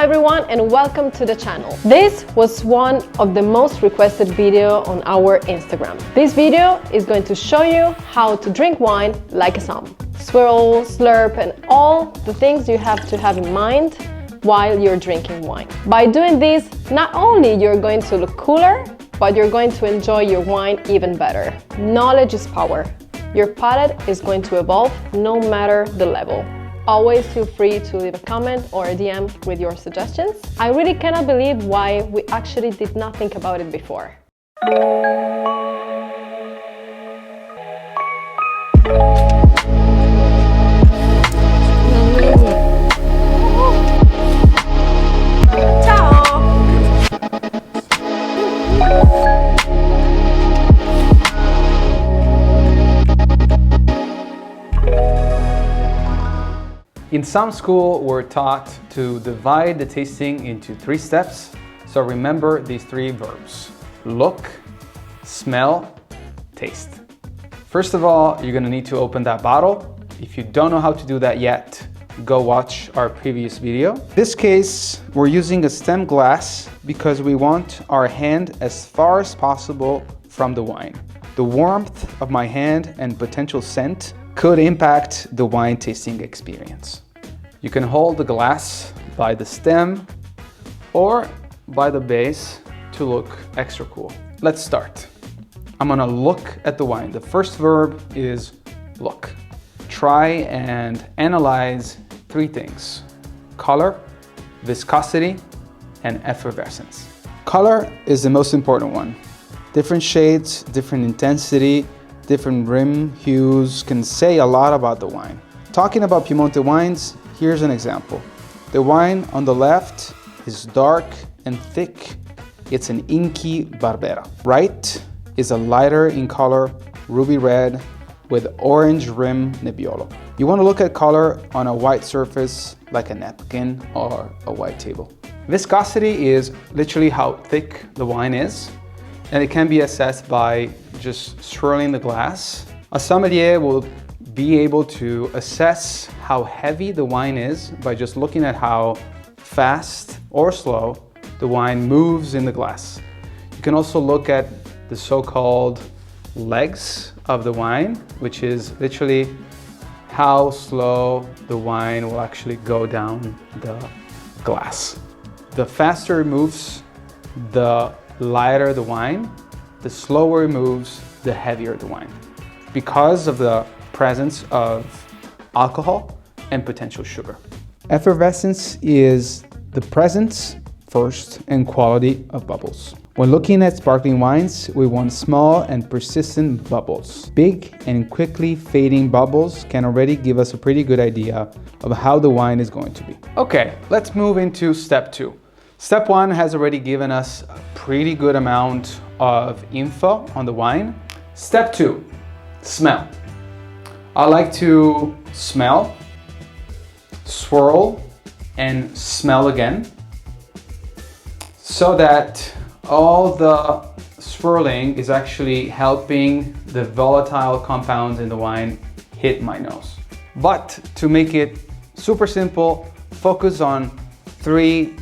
everyone and welcome to the channel. This was one of the most requested video on our Instagram. This video is going to show you how to drink wine like a som. Swirl, slurp and all the things you have to have in mind while you're drinking wine. By doing this, not only you're going to look cooler, but you're going to enjoy your wine even better. Knowledge is power. Your palate is going to evolve no matter the level. Always feel free to leave a comment or a DM with your suggestions. I really cannot believe why we actually did not think about it before. In some school, we're taught to divide the tasting into 3 steps. So remember these 3 verbs: look, smell, taste. First of all, you're gonna need to open that bottle. If you don't know how to do that yet, go watch our previous video. In this case, we're using a stem glass because we want our hand as far as possible from the wine. The warmth of my hand and potential scent could impact the wine tasting experience. You can hold the glass by the stem or by the base to look extra cool. Let's start. I'm gonna look at the wine. The first verb is look. Try and analyze 3 things: color, viscosity, and effervescence. Color is the most important one. Different shades, different intensity, different rim hues can say a lot about the wine. Talking about Piemonte wines, here's an example. The wine on the left is dark and thick. It's an inky Barbera. Right is a lighter in color, ruby red with orange rim Nebbiolo. You want to look at color on a white surface like a napkin or a white table. Viscosity is literally how thick the wine is, and it can be assessed by just swirling the glass. A sommelier will be able to assess how heavy the wine is by just looking at how fast or slow the wine moves in the glass. You can also look at the so-called legs of the wine, which is literally how slow the wine will actually go down the glass. The faster it moves, the lighter the wine. The slower it moves, the heavier the wine, because of the presence of alcohol and potential sugar. Effervescence is the presence first and quality of bubbles. When looking at sparkling wines, we want small and persistent bubbles. Big and quickly fading bubbles can already give us a pretty good idea of how the wine is going to be. Okay, let's move into step 2. Step 1 has already given us a pretty good amount of info on the wine. Step 2, smell. I like to smell, swirl, and smell again, so that all the swirling is actually helping the volatile compounds in the wine hit my nose. But to make it super simple, focus on 3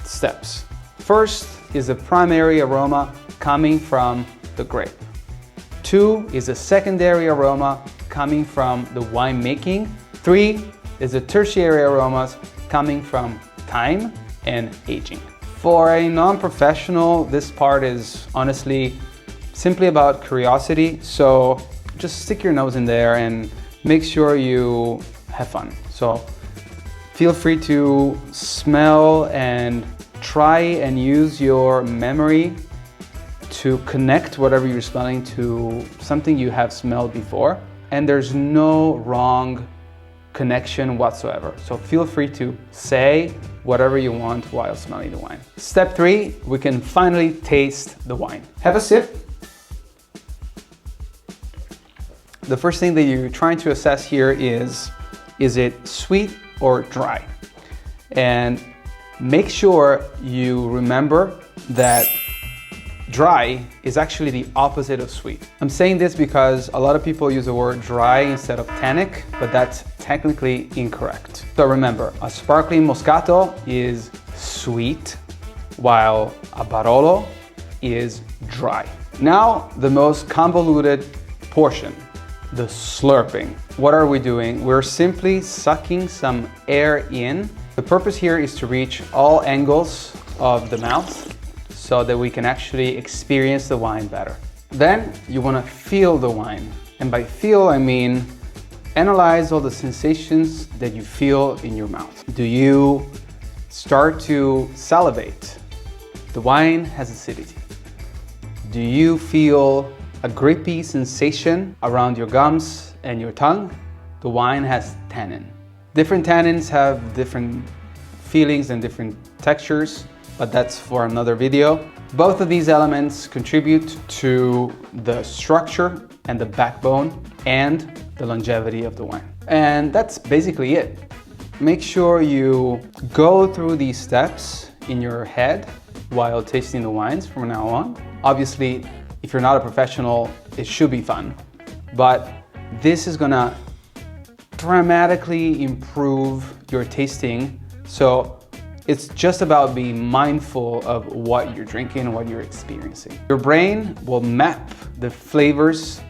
steps. First is the primary aroma coming from the grape. 2 is a secondary aroma coming from the wine making. 3 is the tertiary aromas coming from time and aging. For a non-professional, this part is honestly simply about curiosity. So just stick your nose in there and make sure you have fun. So feel free to smell and try and use your memory to connect whatever you're smelling to something you have smelled before. And there's no wrong connection whatsoever. So feel free to say whatever you want while smelling the wine. Step 3, we can finally taste the wine. Have a sip. The first thing that you're trying to assess here is it sweet or dry? And make sure you remember that dry is actually the opposite of sweet. I'm saying this because a lot of people use the word dry instead of tannic, but that's technically incorrect. So remember, a sparkling Moscato is sweet, while a Barolo is dry. Now, the most convoluted portion, the slurping. What are we doing? We're simply sucking some air in. The purpose here is to reach all angles of the mouth so that we can actually experience the wine better. Then you want to feel the wine. And by feel, I mean analyze all the sensations that you feel in your mouth. Do you start to salivate? The wine has acidity. Do you feel a grippy sensation around your gums and your tongue? The wine has tannin. Different tannins have different feelings and different textures, but that's for another video. Both of these elements contribute to the structure and the backbone and the longevity of the wine. And that's basically it. Make sure you go through these steps in your head while tasting the wines from now on. Obviously, if you're not a professional, it should be fun, but this is gonna dramatically improve your tasting. So it's just about being mindful of what you're drinking and what you're experiencing. Your brain will map the flavors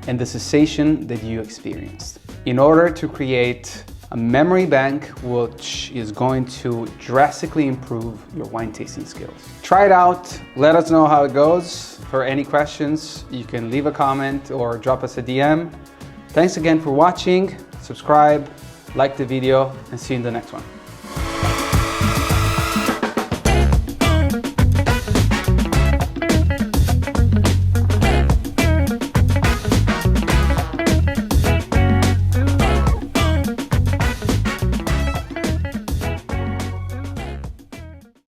and the sensation that you experienced in order to create a memory bank which is going to drastically improve your wine tasting skills. Try it out, let us know how it goes. For any questions, you can leave a comment or drop us a DM. Thanks again for watching, subscribe, like the video, and see you in the next one.